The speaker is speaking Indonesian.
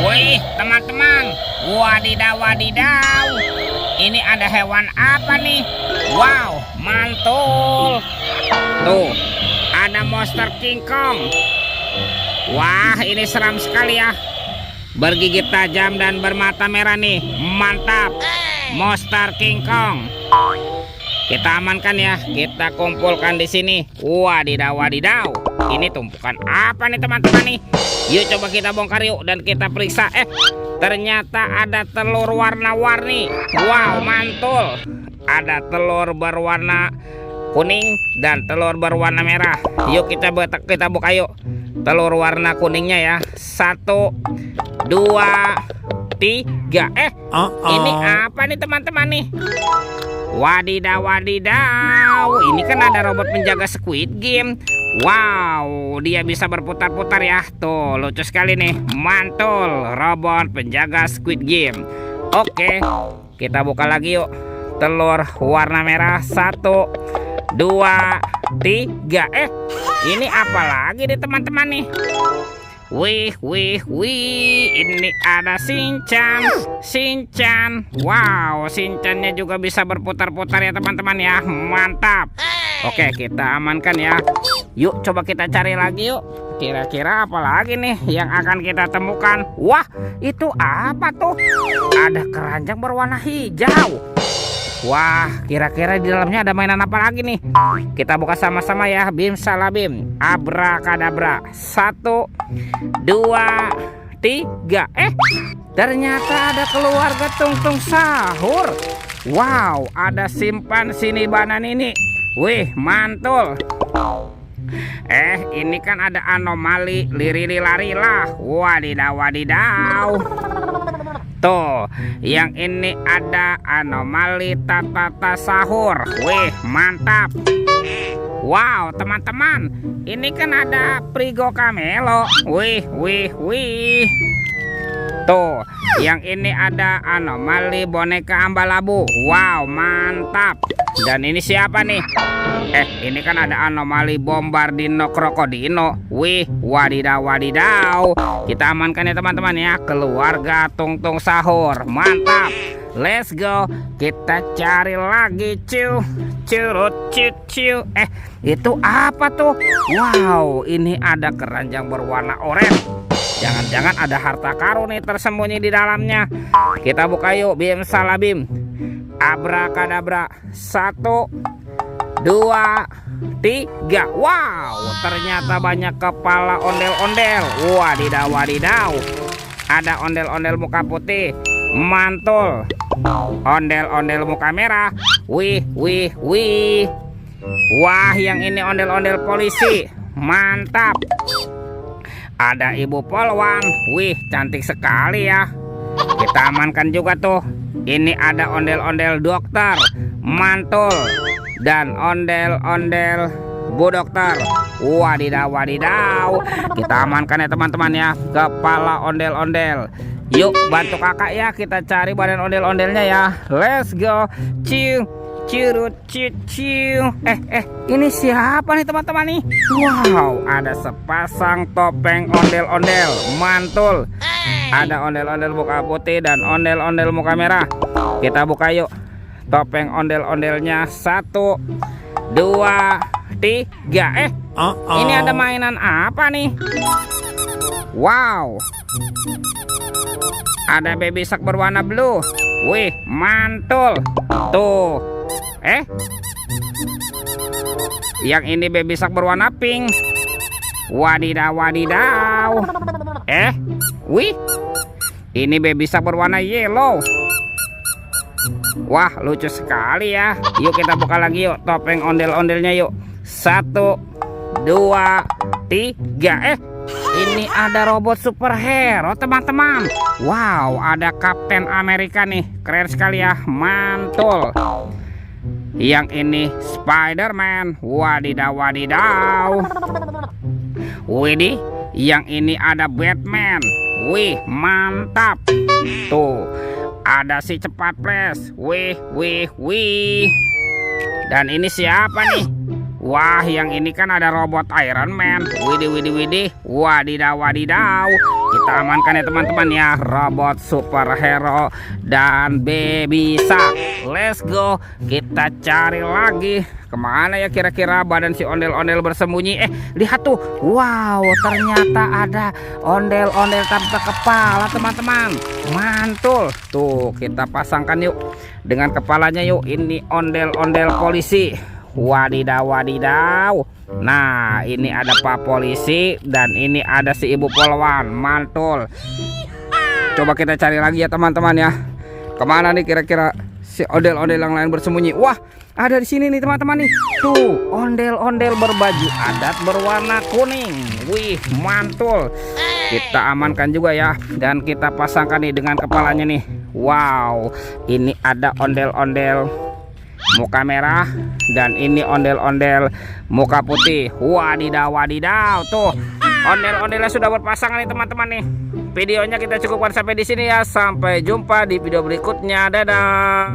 Wih, teman-teman. Wadidaw, wadidaw. Ini ada hewan apa nih? Wow, mantul. Tuh, ada monster King Kong. Wah, ini seram sekali ya. Bergigit tajam dan bermata merah nih. Mantap. Monster King Kong. Kita amankan ya. Kita kumpulkan di sini. Wadidaw, wadidaw. Ini tumpukan apa nih teman-teman nih? Yuk coba kita bongkar yuk dan kita periksa. Ternyata ada telur warna-warni. Wow, mantul. Ada telur berwarna kuning dan telur berwarna merah. Yuk kita buka yuk. Telur warna kuningnya ya. 1, 2, 3. Ini apa nih teman-teman nih? Wadidaw, wadidaw. Ini kan ada robot penjaga Squid Game. Wow, dia bisa berputar-putar ya. Tuh, lucu sekali nih. Mantul, robot penjaga Squid Game. Oke, kita buka lagi yuk. Telur warna merah. 1, 2, 3. Ini apa lagi nih teman-teman nih? Wih, ini ada Shinchan. Wow, Shinchannya juga bisa berputar-putar ya teman-teman ya. Mantap. Oke, kita amankan ya. Yuk coba kita cari lagi yuk. Kira-kira apa lagi nih yang akan kita temukan? Wah, itu apa tuh? Ada keranjang berwarna hijau. Wah, kira-kira di dalamnya ada mainan apa lagi nih? Kita buka sama-sama ya. Bim salabim, abrakadabra. 1, 2, 3. Ternyata ada keluarga Tungtung Sahur. Wow, ada simpan sini banan ini. Wih, mantul. Ini kan ada anomali lirililarila. Wadidaw, wadidaw. Tuh, yang ini ada anomali tatata sahur. Wih, mantap. Wow, teman-teman, ini kan ada Prigo Camelo. Wih. Tuh, yang ini ada anomali boneka Ambalabu. Wow, mantap. Dan ini siapa nih? Ini kan ada anomali Bombardino Krokodino. Wih, wadidaw, wadidaw. Kita amankan ya teman-teman ya. Keluarga Tungtung Sahur. Mantap. Let's go. Kita cari lagi cuy. Curut cucu. Itu apa tuh? Wow, ini ada keranjang berwarna oranye. Jangan-jangan ada harta karun nih tersembunyi di dalamnya. Kita buka yuk. Bim salabim, abrakadabra. 1, 2, 3. Wow, ternyata banyak kepala ondel-ondel. Wadidaw, wadidaw. Ada ondel-ondel muka putih. Mantul. Ondel-ondel muka merah. Wih. Wah, yang ini ondel-ondel polisi. Mantap. Ada ibu polwan. Wih, cantik sekali ya. Kita amankan juga tuh. Ini ada ondel-ondel dokter. Mantul. Dan ondel-ondel bu dokter. Wadidaw, wadidaw. Kita amankan ya teman-teman ya. Kepala ondel-ondel. Yuk bantu kakak ya. Kita cari badan ondel-ondelnya ya. Let's go. Curut cucu. Ini siapa nih teman-teman nih? Wow, ada sepasang topeng ondel-ondel. Mantul. Ada ondel-ondel muka putih dan ondel-ondel muka merah. Kita buka yuk. Topeng ondel-ondelnya. 1, 2, 3. Ini ada mainan apa nih? Wow, ada baby shark berwarna blue. Wih, mantul. Tuh. Yang ini baby shark berwarna pink. Wadidaw, wadidaw. Wih, ini baby shark berwarna yellow. Wah, lucu sekali ya. Yuk kita buka lagi yuk topeng ondel-ondelnya yuk. 1, 2, 3. Ini ada robot superhero teman-teman. Wow, ada Kapten Amerika nih. Keren sekali ya. Mantul. Yang ini Spider-Man. Wadidaw, wadidaw. Widih, yang ini ada Batman. Wih, mantap. Tuh, ada si cepat pres. Wih. Dan ini siapa nih? Wah, yang ini kan ada robot Iron Man. Widih. Wadidaw, wadidaw. kita amankan ya teman-teman ya, robot superhero dan baby shark. Let's go, kita cari lagi. Kemana ya kira-kira badan si ondel-ondel bersembunyi? Lihat tuh, wow, ternyata ada ondel-ondel tanpa kepala teman-teman. Mantul. Tuh, kita pasangkan yuk dengan kepalanya yuk. Ini ondel-ondel polisi. Wadidaw, wadidaw. Nah, ini ada Pak Polisi dan ini ada si Ibu Polwan. Mantul. Coba kita cari lagi ya teman-teman ya. Kemana nih kira-kira si ondel-ondel yang lain bersembunyi? Wah, ada di sini nih teman-teman nih. Tuh, ondel-ondel berbaju adat berwarna kuning. Wih, mantul. Kita amankan juga ya, dan kita pasangkan nih dengan kepalanya nih. Wow, ini ada ondel-ondel muka merah dan ini ondel-ondel muka putih. Wadidaw, wadidaw. Tuh, ondel-ondelnya sudah berpasangan nih teman-teman nih. Videonya kita cukupkan sampai di sini ya. Sampai jumpa di video berikutnya. Dadah.